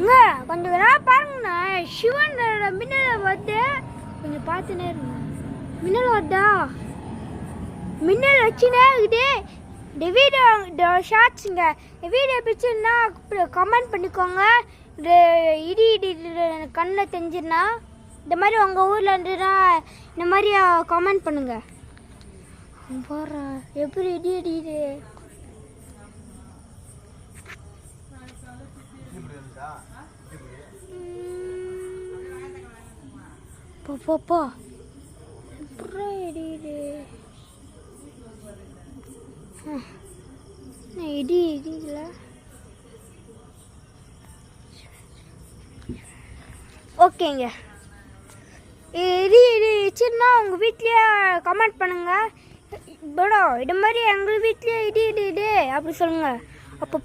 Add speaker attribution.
Speaker 1: இங்க கொஞ்சம் நேரம் பாருங்கண்ணா, சிவன் மின்னல் வந்து கொஞ்சம் பார்த்துனே இருங்க. மின்னல் வருதா? மின்னல் வச்சுனே இருக்குது. இந்த வீடியோ ஷார்ட்ஸுங்க, இந்த வீடியோ பிடிச்சிருந்தா கமெண்ட் பண்ணிக்கோங்க. இந்த இடி இடி கண்ணில் தெரிஞ்சிருந்தா இந்த மாதிரி உங்கள் ஊரில் இருந்துன்னா இந்த மாதிரி கமெண்ட் பண்ணுங்க. போடுற எப்படி இடி இடியுது. போ இடியுது. இடி இடியில ஓகேங்க. இடி இடிச்சுன்னா உங்கள் வீட்லேயே கமெண்ட் பண்ணுங்கள். படோ இது மாதிரி எங்கள் வீட்லேயே இடி இடியுது அப்படி சொல்லுங்கள். அப்போ